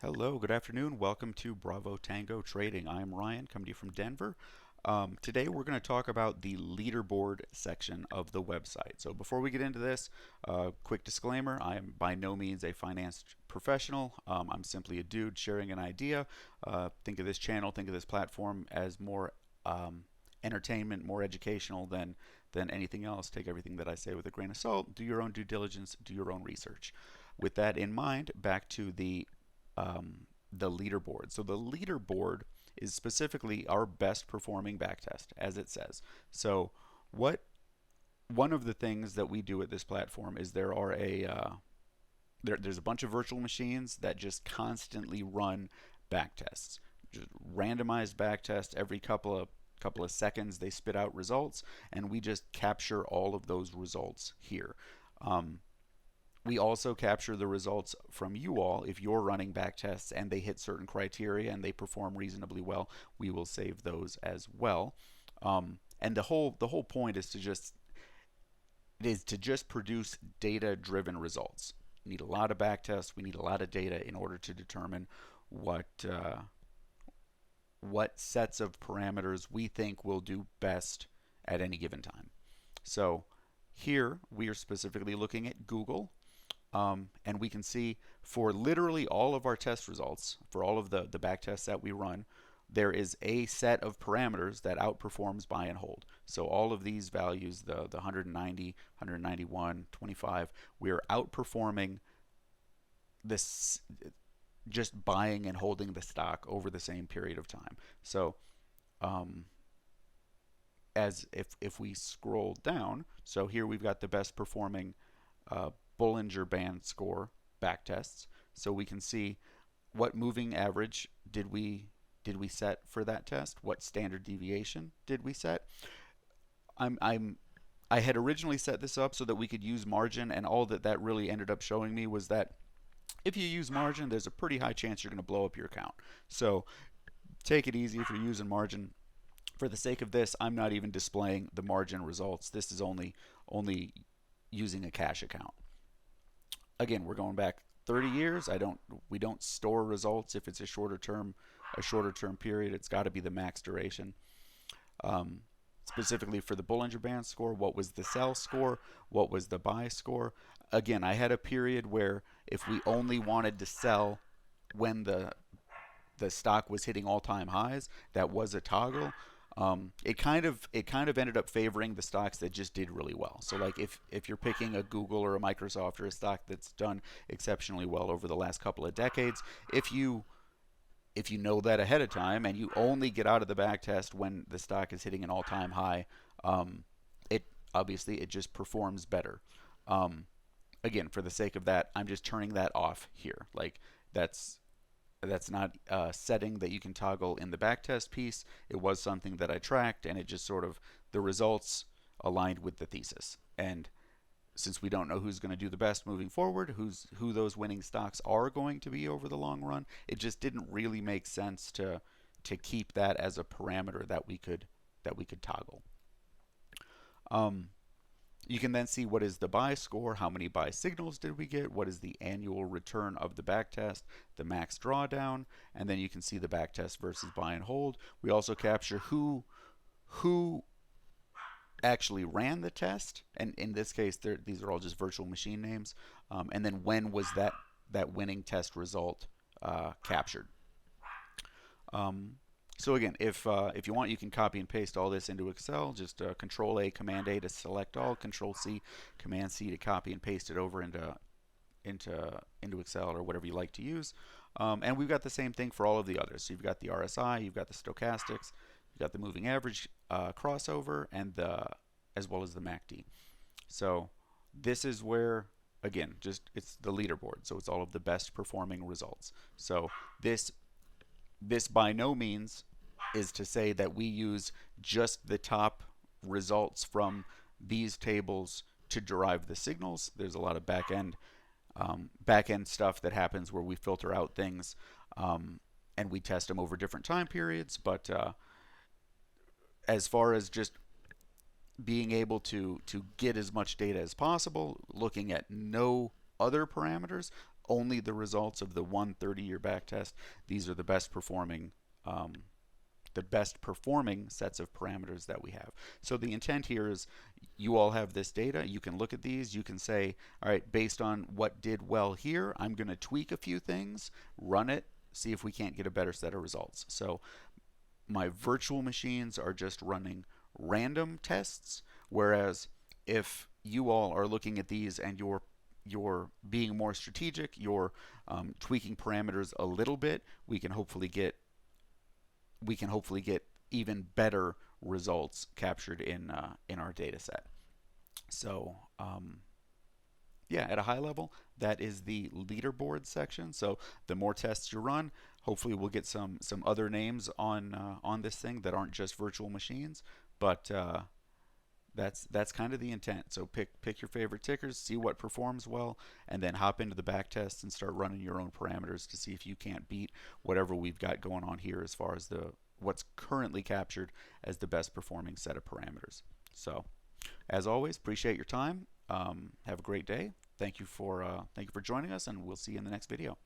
Hello, good afternoon. Welcome to Bravo Tango Trading. I'm Ryan, coming to you from Denver. Today we're going to talk about the leaderboard section of the website. So before we get into this, quick disclaimer, I am by no means a finance professional. I'm simply a dude sharing an idea. Think of this channel, think of this platform as more entertainment, more educational than anything else. Take everything that I say with a grain of salt. Do your own due diligence, do your own research. With that in mind, back to the leaderboard. So the leaderboard is specifically our best performing backtest, as it says. So what one of the things that we do at this platform is there's a bunch of virtual machines that just constantly run backtests, just randomized backtests every couple of seconds. They spit out results, and we just capture all of those results here. Um, we also capture the results from you all. If you're running back tests and they hit certain criteria and they perform reasonably well, we will save those as well. And the whole point is to just produce data driven results. We need a lot of back tests. We need a lot of data in order to determine what sets of parameters we think will do best at any given time. So here we are specifically looking at Google. And we can see for literally all of our test results, for all of the back tests that we run, there is a set of parameters that outperforms buy and hold. So all of these values, the 190, 191, 25, we're outperforming this just buying and holding the stock over the same period of time. So um, as if we scroll down, so here we've got the best performing uh, Bollinger Band score back tests. So we can see what moving average did we set for that test? What standard deviation did we set? I'm I had originally set this up so that we could use margin, and all that really ended up showing me was that if you use margin, there's a pretty high chance you're going to blow up your account. So take it easy if you're using margin. For the sake of this, I'm not even displaying the margin results. This is only using a cash account. Again, we're going back 30 years. We don't store results if it's a shorter term period. It's got to be the max duration. Um, Specifically for the Bollinger Band score, what was the sell score? What was the buy score? Again, I had a period where if we only wanted to sell when the stock was hitting all-time highs, that was a toggle. It kind of ended up favoring the stocks that just did really well. So like if you're picking a Google or a Microsoft or a stock that's done exceptionally well over the last couple of decades, if you know that ahead of time and you only get out of the back test when the stock is hitting an all-time high, it obviously it just performs better. Um, Again, for the sake of that, I'm just turning that off here. Like that's that's not a setting that you can toggle in the backtest piece. It was something that I tracked, and it just sort of the results aligned with the thesis. And since we don't know who's going to do the best moving forward, who those winning stocks are going to be over the long run, it just didn't really make sense to keep that as a parameter that we could toggle. Um, you can then see what is the buy score, how many buy signals did we get, what is the annual return of the backtest, the max drawdown, and then you can see the backtest versus buy and hold. We also capture who actually ran the test, and in this case, these are all just virtual machine names, and then when was that winning test result captured. Um, so again, if you want, you can copy and paste all this into Excel. Just Control A, Command A to select all, Control C, Command C to copy and paste it over into Excel or whatever you like to use. And we've got the same thing for all of the others. So you've got the RSI, you've got the stochastics, you've got the moving average crossover, and as well as the MACD. So this is where, again, just it's the leaderboard. So it's all of the best performing results. So this by no means is to say that we use just the top results from these tables to derive the signals. There's a lot of back end stuff that happens where we filter out things, and we test them over different time periods. But as far as just being able to get as much data as possible, looking at no other parameters, only the results of the 130-year backtest. These are um, the best performing sets of parameters that we have. So the intent here is you all have this data. You can look at these. You can say, all right, based on what did well here, I'm going to tweak a few things, run it, see if we can't get a better set of results. So my virtual machines are just running random tests, whereas if you all are looking at these and you're being more strategic, you're tweaking parameters a little bit, we can hopefully get even better results captured in our data set. So yeah, at a high level, that is the leaderboard section. So the more tests you run, hopefully we'll get some other names on this thing that aren't just virtual machines. But that's kind of the intent. So pick your favorite tickers, see what performs well, and then hop into the back test and start running your own parameters to see if you can't beat whatever we've got going on here as far as the what's currently captured as the best performing set of parameters. So as always, appreciate your time. Have a great day. Thank you for joining us, and we'll see you in the next video.